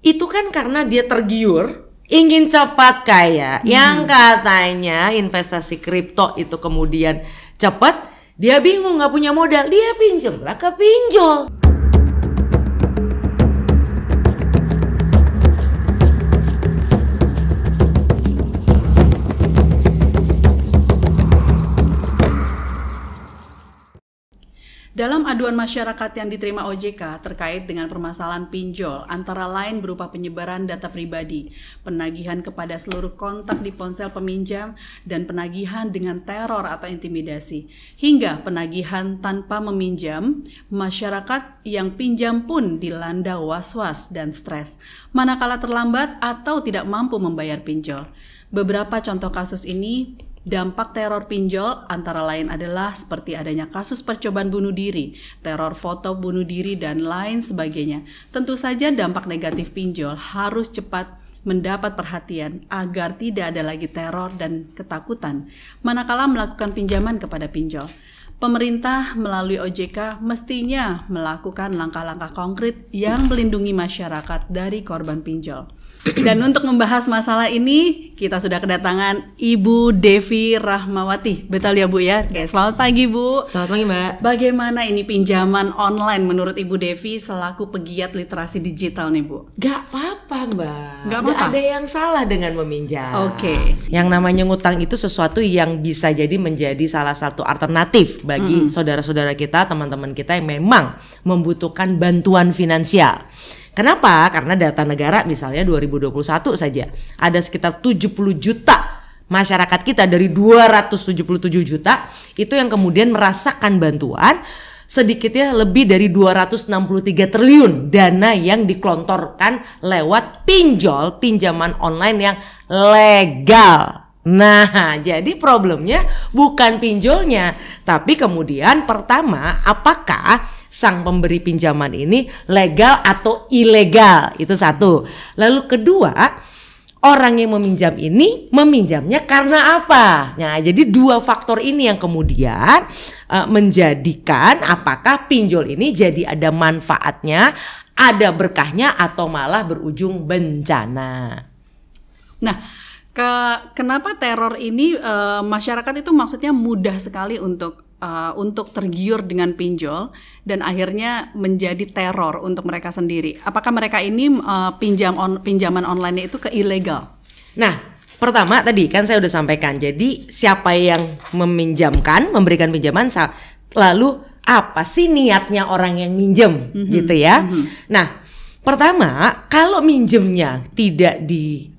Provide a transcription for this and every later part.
Itu kan karena dia tergiur, ingin cepat kaya. Yang katanya investasi kripto itu kemudian cepat, dia bingung gak punya modal, dia pinjemlah ke pinjol. Dalam aduan masyarakat yang diterima OJK terkait dengan permasalahan pinjol, antara lain berupa penyebaran data pribadi, penagihan kepada seluruh kontak di ponsel peminjam, dan penagihan dengan teror atau intimidasi, hingga penagihan tanpa meminjam, masyarakat yang pinjam pun dilanda was-was dan stres, manakala terlambat atau tidak mampu membayar pinjol. Beberapa contoh kasus ini dampak teror pinjol antara lain adalah seperti adanya kasus percobaan bunuh diri, teror foto bunuh diri, dan lain sebagainya. Tentu saja dampak negatif pinjol harus cepat mendapat perhatian agar tidak ada lagi teror dan ketakutan manakala melakukan pinjaman kepada pinjol. Pemerintah melalui OJK mestinya melakukan langkah-langkah konkret yang melindungi masyarakat dari korban pinjol. Dan untuk membahas masalah ini, kita sudah kedatangan Ibu Devi Rahmawati. Betul ya Bu ya? Oke, selamat pagi Bu. Selamat pagi Mbak. Bagaimana ini pinjaman online menurut Ibu Devi selaku pegiat literasi digital nih Bu? Gak apa-apa Mbak. Gak apa-apa? Ada yang salah dengan meminjam. Oke. Yang namanya ngutang itu sesuatu yang bisa jadi menjadi salah satu alternatif bagi saudara-saudara kita, teman-teman kita yang memang membutuhkan bantuan finansial. Kenapa? Karena data negara misalnya 2021 saja ada sekitar 70 juta masyarakat kita dari 277 juta itu yang kemudian merasakan bantuan, sedikitnya lebih dari 263 triliun dana yang dikelontorkan lewat pinjol, pinjaman online yang legal. Nah, jadi problemnya bukan pinjolnya, tapi kemudian pertama, apakah sang pemberi pinjaman ini legal atau ilegal? Itu satu. Lalu kedua, orang yang meminjam ini meminjamnya karena apa? Nah, jadi dua faktor ini yang kemudian menjadikan apakah pinjol ini jadi ada manfaatnya, ada berkahnya, atau malah berujung bencana. Nah, kenapa teror ini masyarakat itu maksudnya mudah sekali untuk tergiur dengan pinjol dan akhirnya menjadi teror untuk mereka sendiri? Apakah mereka ini pinjaman online itu ilegal? Nah, pertama tadi kan saya udah sampaikan. Jadi siapa yang meminjamkan, memberikan pinjaman, lalu apa sih niatnya orang yang minjem, gitu ya? Nah, pertama kalau minjemnya tidak di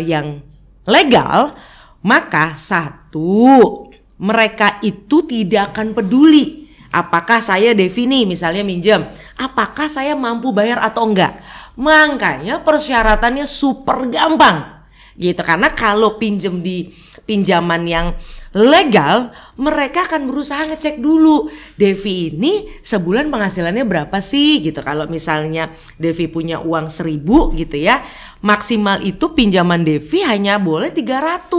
yang legal, maka satu, mereka itu tidak akan peduli apakah saya Devi nih misalnya minjem, apakah saya mampu bayar atau enggak. Makanya persyaratannya super gampang gitu, karena kalau pinjem di pinjaman yang legal, mereka akan berusaha ngecek dulu, Devi ini sebulan penghasilannya berapa sih gitu. Kalau misalnya Devi punya uang 1.000 gitu ya, maksimal itu pinjaman Devi hanya boleh 300.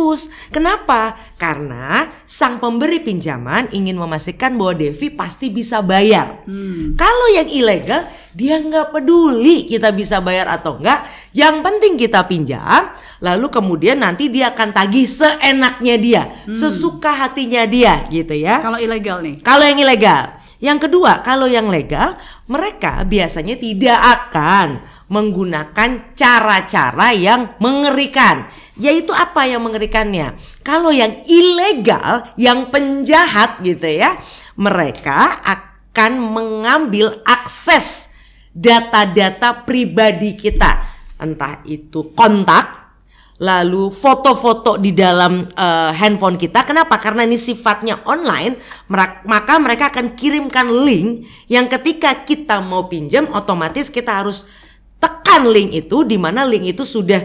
Kenapa? Karena sang pemberi pinjaman ingin memastikan bahwa Devi pasti bisa bayar. Kalau yang ilegal, dia nggak peduli kita bisa bayar atau enggak. Yang penting kita pinjam, lalu kemudian nanti dia akan tagih seenaknya dia, sesuka hatinya dia gitu ya. Kalau ilegal nih? Kalau yang ilegal. Yang kedua, kalau yang legal, mereka biasanya tidak akan menggunakan cara-cara yang mengerikan. Yaitu apa yang mengerikannya? Kalau yang ilegal, yang penjahat gitu ya, mereka akan mengambil akses data-data pribadi kita, entah itu kontak, lalu foto-foto di dalam handphone kita. Kenapa? Karena ini sifatnya online, maka mereka akan kirimkan link yang ketika kita mau pinjam, otomatis kita harus tekan link itu, di mana link itu sudah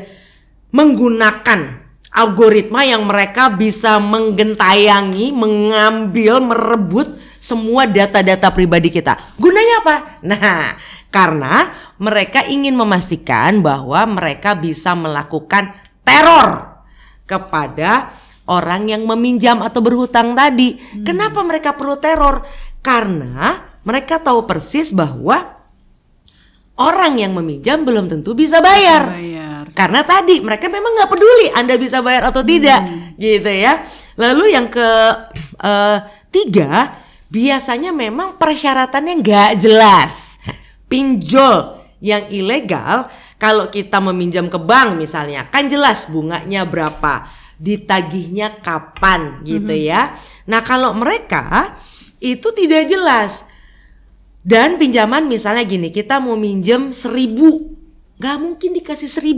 menggunakan algoritma yang mereka bisa menggentayangi, mengambil, merebut semua data-data pribadi kita. Gunanya apa? Nah, karena mereka ingin memastikan bahwa mereka bisa melakukan teror kepada orang yang meminjam atau berhutang tadi. Kenapa mereka perlu teror? Karena mereka tahu persis bahwa orang yang meminjam belum tentu bisa bayar. Karena tadi mereka memang nggak peduli Anda bisa bayar atau tidak, gitu ya. Lalu yang ketiga, biasanya memang persyaratannya nggak jelas. Pinjol yang ilegal, kalau kita meminjam ke bank misalnya, kan jelas bunganya berapa, ditagihnya kapan, gitu ya. Nah kalau mereka itu tidak jelas. Dan pinjaman misalnya gini, kita mau minjem 1.000, gak mungkin dikasih 1.000,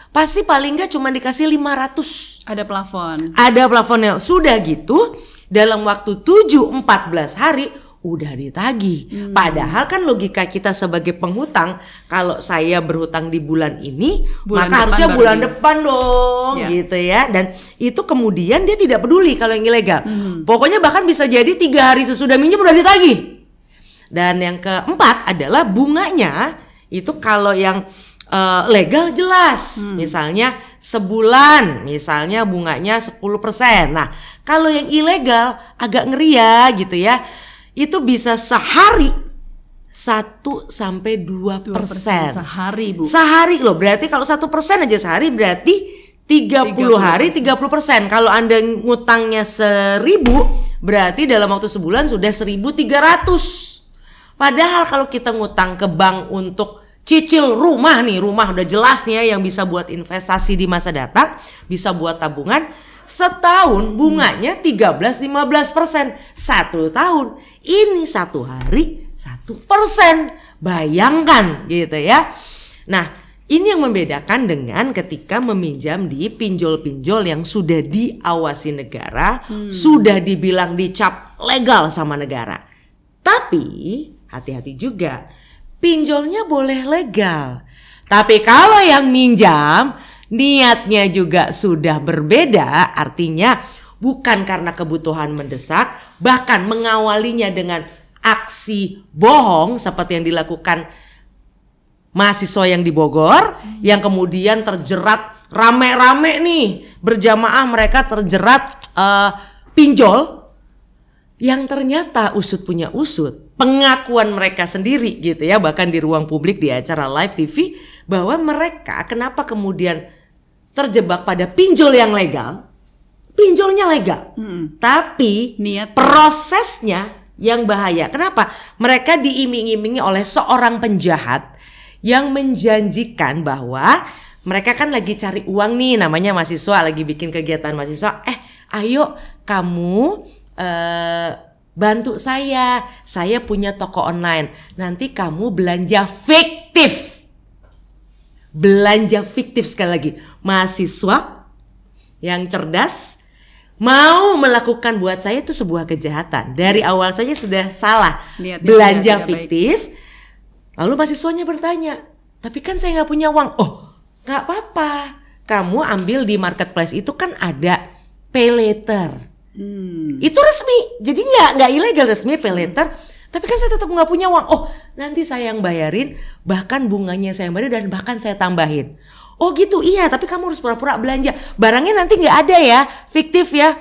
pasti paling gak cuma dikasih 500. Ada plafon. Ada plafonnya. Sudah gitu dalam waktu 7-14 hari udah ditagih. Padahal kan logika kita sebagai penghutang, kalau saya berhutang di bulan ini, maka harusnya bulan depan dong, gitu ya. Dan itu kemudian dia tidak peduli kalau yang ilegal. Pokoknya bahkan bisa jadi 3 hari sesudah minjem udah ditagih. Dan yang keempat adalah bunganya. Itu kalau yang legal jelas, misalnya sebulan, misalnya bunganya 10%. Nah kalau yang ilegal agak ngeri ya, gitu ya. Itu bisa sehari 1-2%. Sehari, Bu. Sehari loh, berarti kalau 1% aja sehari berarti 30 hari 30%. Kalau Anda ngutangnya 1.000, berarti dalam waktu sebulan sudah 1.300. Padahal kalau kita ngutang ke bank untuk cicil rumah nih, rumah udah jelas nih ya, yang bisa buat investasi di masa datang, bisa buat tabungan, setahun bunganya 13-15%. 1 tahun ini 1 hari 1%. Bayangkan gitu ya. Nah ini yang membedakan dengan ketika meminjam di pinjol-pinjol yang sudah diawasi negara, sudah dibilang dicap legal sama negara. Tapi hati-hati juga, pinjolnya boleh legal. Tapi kalau yang minjam niatnya juga sudah berbeda, artinya bukan karena kebutuhan mendesak, bahkan mengawalinya dengan aksi bohong seperti yang dilakukan mahasiswa yang di Bogor, yang kemudian terjerat rame-rame nih, berjamaah mereka terjerat pinjol, yang ternyata usut punya usut, pengakuan mereka sendiri gitu ya, bahkan di ruang publik di acara live TV, bahwa mereka kenapa kemudian terjebak pada pinjol yang legal, pinjolnya legal, tapi prosesnya yang bahaya. Kenapa? Mereka diiming-imingi oleh seorang penjahat yang menjanjikan bahwa mereka kan lagi cari uang nih, namanya mahasiswa, lagi bikin kegiatan mahasiswa, ayo kamu bantu saya punya toko online, nanti kamu belanja fiktif. Belanja fiktif, sekali lagi, mahasiswa yang cerdas mau melakukan buat saya itu sebuah kejahatan. Dari awal saja sudah salah, belanja fiktif. Lalu mahasiswanya bertanya, tapi kan saya nggak punya uang. Oh, nggak apa-apa, kamu ambil di marketplace itu kan ada pay later. Itu resmi, jadi nggak ilegal, resmi pay later. Tapi kan saya tetap nggak punya uang. Oh, nanti saya yang bayarin, bahkan bunganya saya yang bayar dan bahkan saya tambahin. Oh gitu, iya, tapi kamu harus pura-pura belanja. Barangnya nanti nggak ada ya, fiktif ya.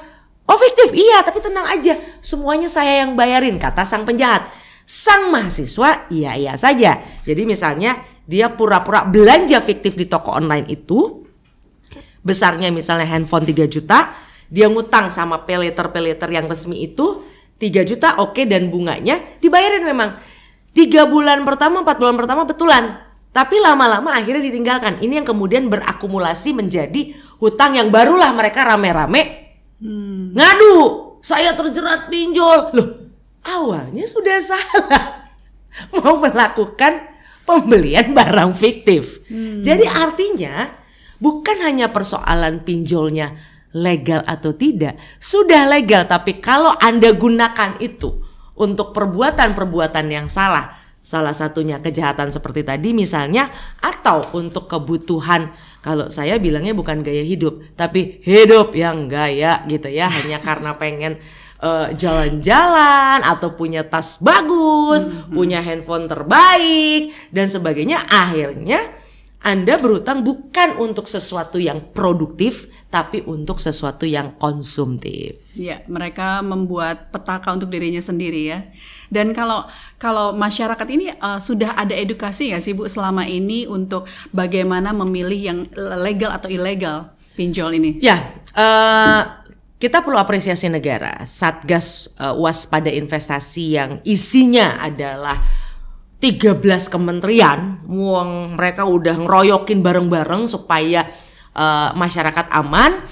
Oh fiktif, iya, tapi tenang aja, semuanya saya yang bayarin, kata sang penjahat. Sang mahasiswa iya saja. Jadi misalnya dia pura-pura belanja fiktif di toko online itu, besarnya misalnya handphone 3 juta, dia ngutang sama pay later yang resmi itu 3 juta, oke, dan bunganya dibayarin memang 3 bulan pertama, 4 bulan pertama betulan. Tapi lama-lama akhirnya ditinggalkan. Ini yang kemudian berakumulasi menjadi hutang yang barulah mereka rame-rame ngadu, saya terjerat pinjol. Loh, awalnya sudah salah mau melakukan pembelian barang fiktif. Jadi artinya bukan hanya persoalan pinjolnya legal atau tidak, sudah legal, tapi kalau Anda gunakan itu untuk perbuatan-perbuatan yang salah, salah satunya kejahatan seperti tadi misalnya, atau untuk kebutuhan, kalau saya bilangnya bukan gaya hidup, tapi hidup yang gaya gitu ya, hanya karena pengen jalan-jalan atau punya tas bagus, punya handphone terbaik dan sebagainya, akhirnya Anda berhutang bukan untuk sesuatu yang produktif, tapi untuk sesuatu yang konsumtif. Ya, mereka membuat petaka untuk dirinya sendiri ya. Dan kalau masyarakat ini sudah ada edukasi nggak sih Bu selama ini untuk bagaimana memilih yang legal atau ilegal pinjol ini? Ya, kita perlu apresiasi negara. Satgas Waspada Investasi yang isinya adalah 13 kementerian, mereka udah ngeroyokin bareng-bareng supaya masyarakat aman.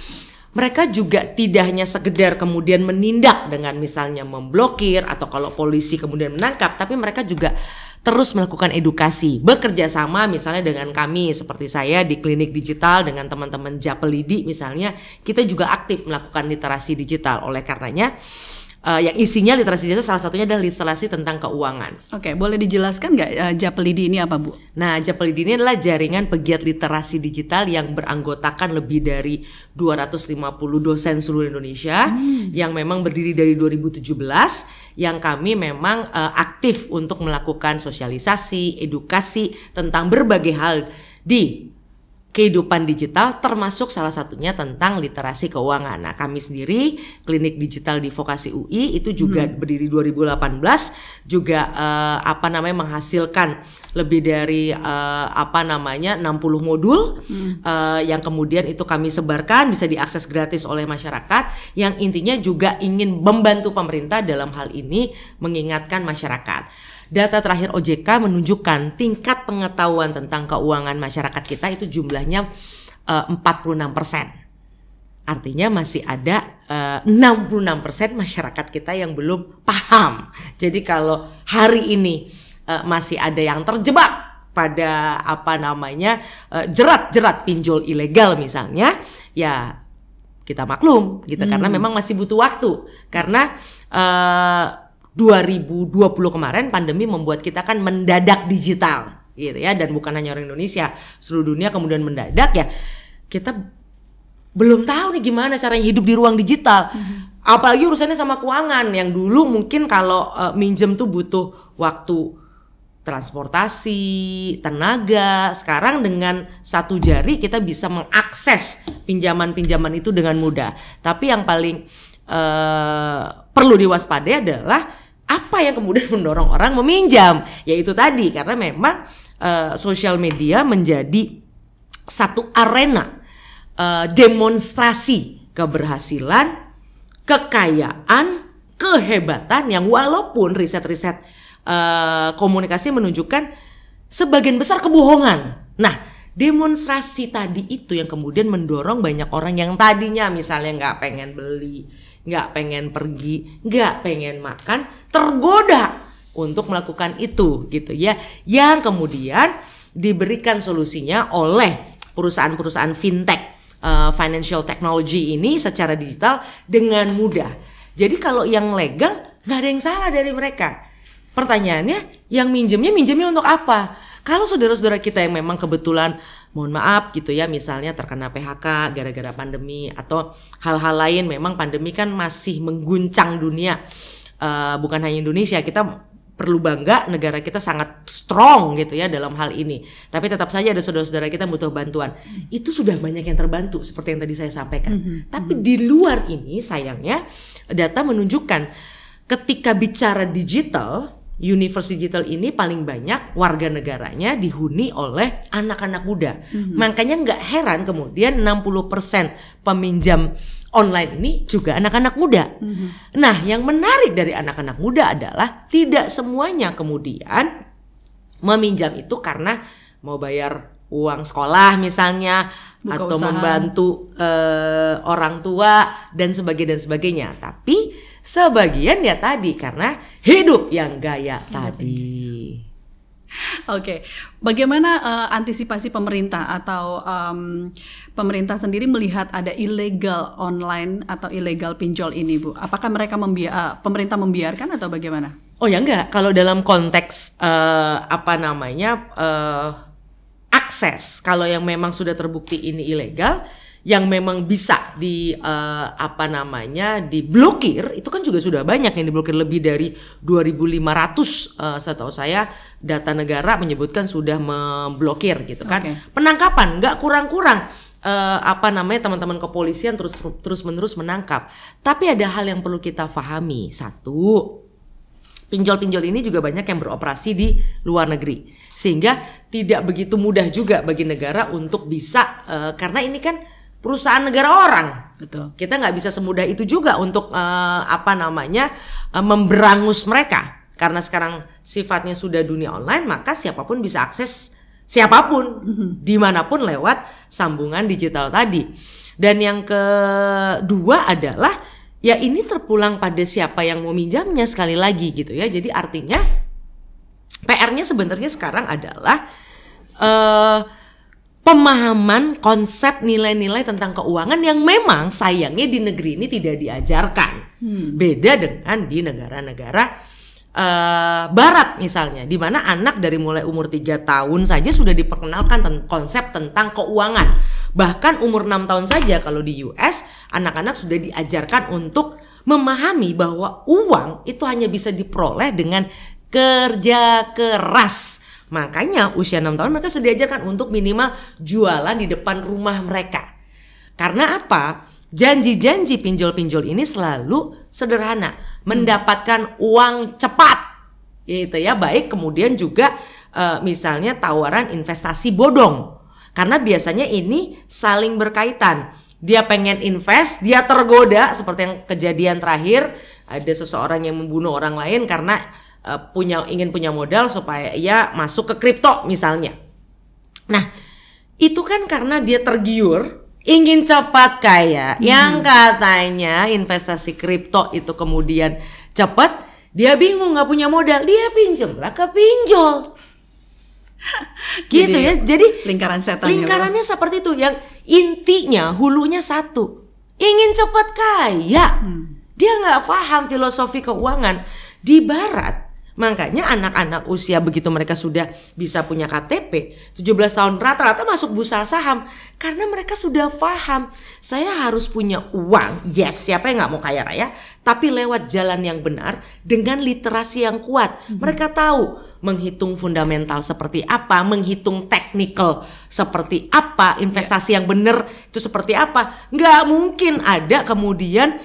Mereka juga tidak hanya sekedar kemudian menindak dengan misalnya memblokir atau kalau polisi kemudian menangkap, tapi mereka juga terus melakukan edukasi, bekerja sama misalnya dengan kami seperti saya di klinik digital dengan teman-teman Japelidi misalnya, kita juga aktif melakukan literasi digital. Oleh karenanya yang isinya literasi digital salah satunya adalah literasi tentang keuangan. Oke, boleh dijelaskan nggak Japelidi ini apa Bu? Nah, Japelidi ini adalah jaringan pegiat literasi digital yang beranggotakan lebih dari 250 dosen seluruh Indonesia yang memang berdiri dari 2017, yang kami memang aktif untuk melakukan sosialisasi, edukasi tentang berbagai hal di kehidupan digital, termasuk salah satunya tentang literasi keuangan. Nah, kami sendiri klinik digital di Vokasi UI itu juga berdiri 2018, juga menghasilkan lebih dari 60 modul yang kemudian itu kami sebarkan, bisa diakses gratis oleh masyarakat, yang intinya juga ingin membantu pemerintah dalam hal ini mengingatkan masyarakat. Data terakhir OJK menunjukkan tingkat pengetahuan tentang keuangan masyarakat kita itu jumlahnya 46%. Artinya masih ada 66% masyarakat kita yang belum paham. Jadi kalau hari ini masih ada yang terjebak pada jerat-jerat pinjol ilegal misalnya, ya kita maklum gitu, karena memang masih butuh waktu. Karena 2020 kemarin pandemi membuat kita kan mendadak digital gitu ya, dan bukan hanya orang Indonesia, seluruh dunia kemudian mendadak ya. Kita belum tahu nih gimana caranya hidup di ruang digital. Apalagi urusannya sama keuangan yang dulu mungkin kalau minjem tuh butuh waktu, transportasi, tenaga. Sekarang dengan satu jari kita bisa mengakses pinjaman-pinjaman itu dengan mudah. Tapi yang paling perlu diwaspadai adalah apa yang kemudian mendorong orang meminjam, yaitu tadi karena memang sosial media menjadi satu arena demonstrasi keberhasilan, kekayaan, kehebatan yang walaupun riset-riset komunikasi menunjukkan sebagian besar kebohongan. Nah, demonstrasi tadi itu yang kemudian mendorong banyak orang yang tadinya misalnya nggak pengen beli, nggak pengen pergi, nggak pengen makan, tergoda untuk melakukan itu gitu ya. Yang kemudian diberikan solusinya oleh perusahaan-perusahaan fintech, financial technology ini secara digital dengan mudah. Jadi kalau yang legal nggak ada yang salah dari mereka. Pertanyaannya, yang minjemnya untuk apa? Kalau saudara-saudara kita yang memang kebetulan, mohon maaf gitu ya, misalnya terkena PHK gara-gara pandemi atau hal-hal lain, memang pandemi kan masih mengguncang dunia, bukan hanya Indonesia. Kita perlu bangga, negara kita sangat strong gitu ya dalam hal ini. Tapi tetap saja ada saudara-saudara kita butuh bantuan. Itu sudah banyak yang terbantu seperti yang tadi saya sampaikan. Tapi di luar ini sayangnya data menunjukkan ketika bicara digital, universe digital ini paling banyak warga negaranya dihuni oleh anak-anak muda. Makanya nggak heran kemudian 60% peminjam online ini juga anak-anak muda. Nah, yang menarik dari anak-anak muda adalah tidak semuanya kemudian meminjam itu karena mau bayar uang sekolah misalnya, buka atau usaha, membantu orang tua dan sebagainya. Tapi sebagian ya tadi karena hidup yang gaya tadi. Oke, bagaimana antisipasi pemerintah atau pemerintah sendiri melihat ada ilegal online atau ilegal pinjol ini, Bu? Apakah mereka pemerintah membiarkan atau bagaimana? Oh ya enggak, kalau dalam konteks akses, kalau yang memang sudah terbukti ini ilegal, yang memang bisa diblokir, itu kan juga sudah banyak yang diblokir, lebih dari 2.500 setahu saya data negara menyebutkan sudah memblokir gitu kan. Penangkapan nggak kurang-kurang teman-teman kepolisian terus-menerus menangkap. Tapi ada hal yang perlu kita pahami. Satu, pinjol-pinjol ini juga banyak yang beroperasi di luar negeri, sehingga tidak begitu mudah juga bagi negara untuk bisa karena ini kan perusahaan negara orang. Betul. Kita nggak bisa semudah itu juga untuk memberangus mereka, karena sekarang sifatnya sudah dunia online, maka siapapun bisa akses siapapun dimanapun lewat sambungan digital tadi. Dan yang kedua adalah ya ini terpulang pada siapa yang mau minjamnya sekali lagi gitu ya. Jadi artinya PR-nya sebenarnya sekarang adalah pemahaman konsep nilai-nilai tentang keuangan yang memang sayangnya di negeri ini tidak diajarkan. Beda dengan di negara-negara Barat misalnya, di mana anak dari mulai umur 3 tahun saja sudah diperkenalkan konsep tentang keuangan. Bahkan umur 6 tahun saja kalau di US, anak-anak sudah diajarkan untuk memahami bahwa uang itu hanya bisa diperoleh dengan kerja keras. Makanya usia 6 tahun mereka sudah diajarkan untuk minimal jualan di depan rumah mereka. Karena apa? Janji-janji pinjol-pinjol ini selalu sederhana, mendapatkan uang cepat, gitu ya. Baik kemudian juga misalnya tawaran investasi bodong, karena biasanya ini saling berkaitan. Dia pengen invest, dia tergoda seperti yang kejadian terakhir, ada seseorang yang membunuh orang lain karena ingin punya modal supaya ia masuk ke kripto misalnya. Nah, itu kan karena dia tergiur ingin cepat kaya, yang katanya investasi kripto itu kemudian cepat, dia bingung nggak punya modal, dia pinjam lah ke pinjol. Gitu ya, jadi lingkaran setan. Lingkarannya seperti itu, yang intinya hulunya satu, ingin cepat kaya. Dia nggak paham filosofi keuangan di Barat. Makanya anak-anak usia begitu mereka sudah bisa punya KTP 17 tahun rata-rata masuk bursa saham, karena mereka sudah paham saya harus punya uang. Yes, siapa yang gak mau kaya raya, tapi lewat jalan yang benar dengan literasi yang kuat. Mereka tahu menghitung fundamental seperti apa, menghitung technical seperti apa, investasi yang benar itu seperti apa. Gak mungkin ada kemudian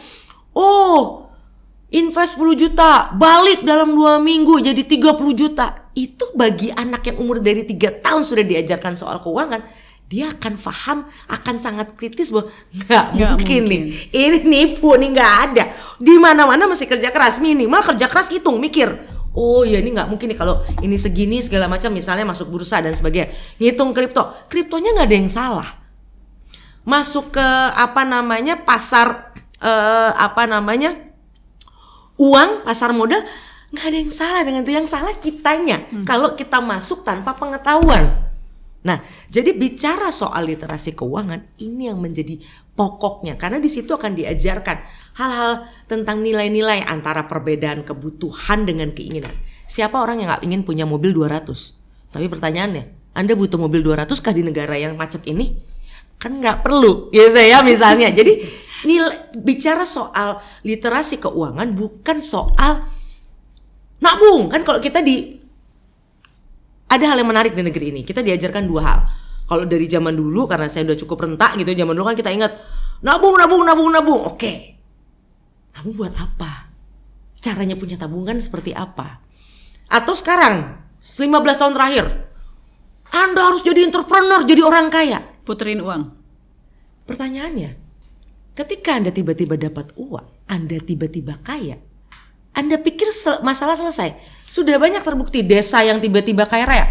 invest 10 juta, balik dalam 2 minggu jadi 30 juta. Itu bagi anak yang umur dari 3 tahun sudah diajarkan soal keuangan, dia akan paham, akan sangat kritis bahwa nggak mungkin nih. Ini nipu nih, nggak ada. Di mana-mana mesti kerja keras, minimal kerja keras, hitung, mikir. Oh ya ini nggak mungkin nih kalau ini segini segala macam, misalnya masuk bursa dan sebagainya. Ngitung kriptonya nggak ada yang salah. Masuk ke pasar uang, pasar modal, nggak ada yang salah dengan itu. Yang salah kitanya kalau kita masuk tanpa pengetahuan. Nah, jadi bicara soal literasi keuangan ini yang menjadi pokoknya, karena di situ akan diajarkan hal-hal tentang nilai-nilai antara perbedaan kebutuhan dengan keinginan. Siapa orang yang nggak ingin punya mobil 200? Tapi pertanyaannya, Anda butuh mobil 200 kah di negara yang macet ini? Kan nggak perlu, gitu ya misalnya. Jadi bicara soal literasi keuangan bukan soal nabung. Kan kalau kita ada hal yang menarik di negeri ini, kita diajarkan 2 hal. Kalau dari zaman dulu, karena saya udah cukup rentak gitu, zaman dulu kan kita ingat nabung. Oke. Nabung buat apa? Caranya punya tabungan seperti apa? Atau sekarang 15 tahun terakhir, Anda harus jadi entrepreneur, jadi orang kaya, puterin uang. Pertanyaannya, ketika Anda tiba-tiba dapat uang, Anda tiba-tiba kaya, Anda pikir masalah selesai? Sudah banyak terbukti desa yang tiba-tiba kaya raya.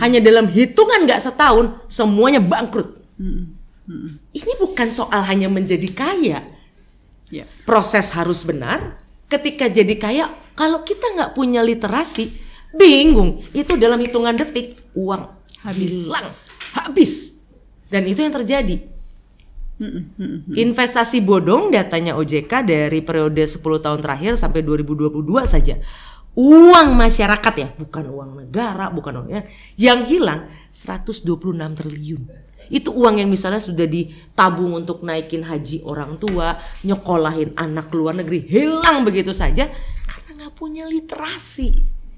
Hanya dalam hitungan gak setahun, semuanya bangkrut. Ini bukan soal hanya menjadi kaya. Proses harus benar. Ketika jadi kaya, kalau kita gak punya literasi, bingung. Itu dalam hitungan detik, uang hilang, habis. Dan itu yang terjadi. Investasi bodong, datanya OJK dari periode 10 tahun terakhir sampai 2022 saja, uang masyarakat ya, bukan uang negara, bukan uangnya, yang hilang 126 triliun. Itu uang yang misalnya sudah ditabung untuk naikin haji orang tua, nyekolahin anak ke luar negeri, hilang begitu saja karena nggak punya literasi.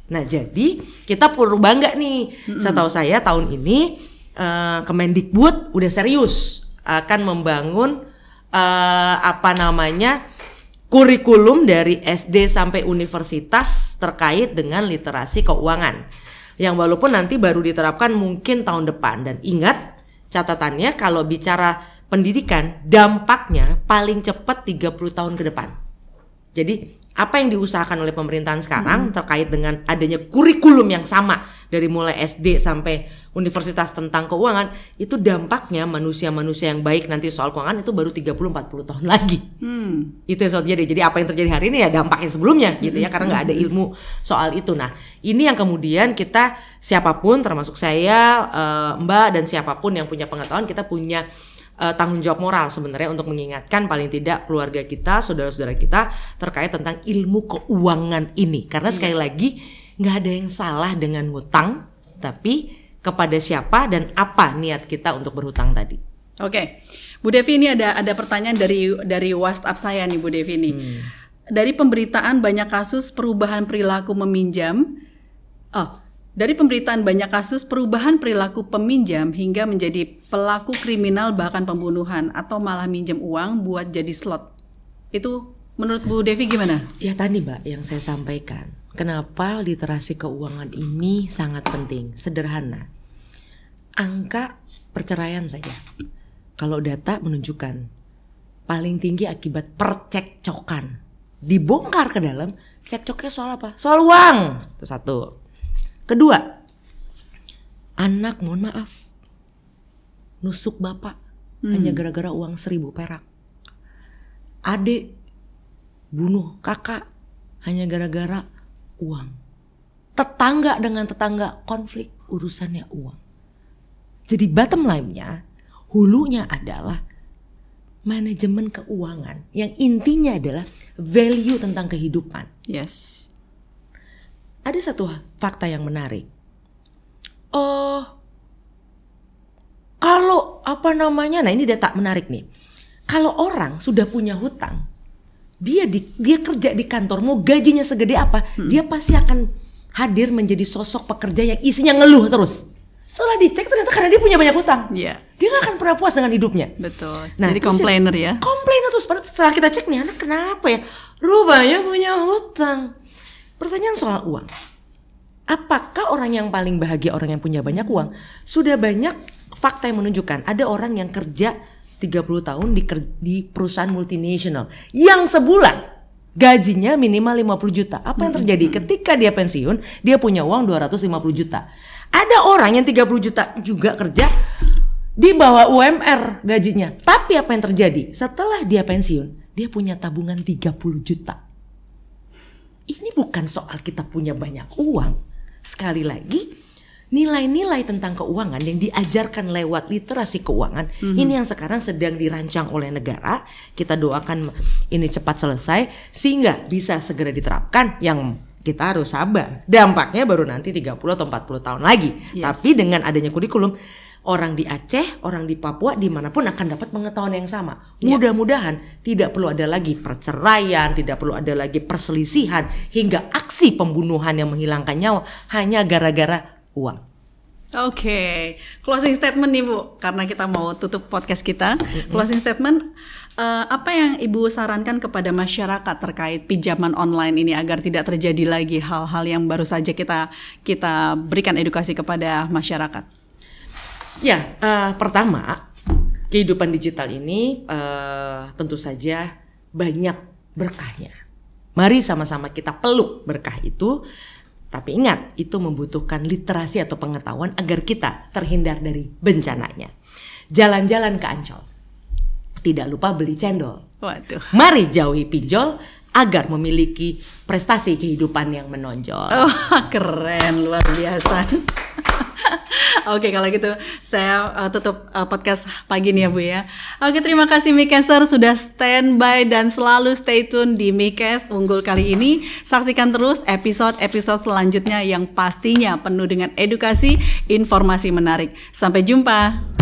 Nah jadi kita perlu bangga nih. Setahu saya tahun ini Kemendikbud udah serius akan membangun kurikulum dari SD sampai universitas terkait dengan literasi keuangan. Yang walaupun nanti baru diterapkan mungkin tahun depan. Dan ingat catatannya kalau bicara pendidikan dampaknya paling cepat 30 tahun ke depan. Jadi apa yang diusahakan oleh pemerintahan sekarang terkait dengan adanya kurikulum yang sama dari mulai SD sampai universitas tentang keuangan, itu dampaknya manusia-manusia yang baik nanti soal keuangan itu baru 30-40 tahun lagi. Itu yang terjadi. Jadi apa yang terjadi hari ini ya dampaknya sebelumnya gitu ya, karena nggak ada ilmu soal itu. Nah ini yang kemudian kita siapapun termasuk saya, Mbak dan siapapun yang punya pengetahuan, kita punya tanggung jawab moral sebenarnya untuk mengingatkan paling tidak keluarga kita, saudara-saudara kita terkait tentang ilmu keuangan ini. Karena sekali lagi nggak ada yang salah dengan ngutang, tapi kepada siapa dan apa niat kita untuk berhutang tadi. Oke, Bu Devi, ini ada pertanyaan dari WhatsApp saya nih Bu Devi nih. Dari pemberitaan banyak kasus perubahan perilaku meminjam. Dari pemberitaan banyak kasus perubahan perilaku peminjam hingga menjadi pelaku kriminal bahkan pembunuhan atau malah minjem uang buat jadi slot. Itu menurut Bu Devi gimana? Ya tadi Mbak yang saya sampaikan. Kenapa literasi keuangan ini sangat penting? Sederhana. Angka perceraian saja. Kalau data menunjukkan paling tinggi akibat percekcokan. Dibongkar ke dalam, cekcoknya soal apa? Soal uang. Itu satu. Kedua, anak mohon maaf nusuk bapak hanya gara-gara uang 1.000 perak. Adik bunuh kakak hanya gara-gara uang. Tetangga dengan tetangga konflik urusannya uang. Jadi bottom line-nya, hulunya adalah manajemen keuangan yang intinya adalah value tentang kehidupan. Yes. Ada satu fakta yang menarik. Kalau nah ini data menarik nih. Kalau orang sudah punya hutang, dia kerja di kantor, mau gajinya segede apa, dia pasti akan hadir menjadi sosok pekerja yang isinya ngeluh terus. Setelah dicek ternyata karena dia punya banyak hutang. Dia gak akan pernah puas dengan hidupnya. Betul. Nah, jadi komplainer ya. Komplainer terus. Padahal setelah kita cek nih anak kenapa ya? Rupanya punya hutang. Pertanyaan soal uang. Apakah orang yang paling bahagia orang yang punya banyak uang? Sudah banyak fakta yang menunjukkan ada orang yang kerja 30 tahun di perusahaan multinasional yang sebulan gajinya minimal 50 juta. Apa yang terjadi? Ketika dia pensiun, dia punya uang 250 juta. Ada orang yang 30 juta juga kerja di bawah UMR gajinya. Tapi apa yang terjadi? Setelah dia pensiun, dia punya tabungan 30 juta. Ini bukan soal kita punya banyak uang. Sekali lagi, nilai-nilai tentang keuangan yang diajarkan lewat literasi keuangan, ini yang sekarang sedang dirancang oleh negara. Kita doakan ini cepat selesai sehingga bisa segera diterapkan. Yang kita harus sabar. Dampaknya baru nanti 30 atau 40 tahun lagi. Yes. Tapi dengan adanya kurikulum, orang di Aceh, orang di Papua, dimanapun akan dapat pengetahuan yang sama. Mudah-mudahan tidak perlu ada lagi perceraian, tidak perlu ada lagi perselisihan, hingga aksi pembunuhan yang menghilangkan nyawa hanya gara-gara uang. Oke, closing statement nih Bu, karena kita mau tutup podcast kita. Closing statement, apa yang Ibu sarankan kepada masyarakat terkait pinjaman online ini agar tidak terjadi lagi hal-hal yang baru saja kita berikan edukasi kepada masyarakat? Ya, pertama, kehidupan digital ini tentu saja banyak berkahnya. Mari sama-sama kita peluk berkah itu. Tapi ingat, itu membutuhkan literasi atau pengetahuan agar kita terhindar dari bencananya. Jalan-jalan ke Ancol, tidak lupa beli cendol. Waduh. Mari jauhi pinjol agar memiliki prestasi kehidupan yang menonjol. Oh, keren, luar biasa. Oke, kalau gitu saya tutup podcast pagi nih ya Bu ya. Oke, terima kasih Mikeser sudah standby dan selalu stay tune di Mikes Unggul kali ini. Saksikan terus episode-episode selanjutnya yang pastinya penuh dengan edukasi, informasi menarik. Sampai jumpa.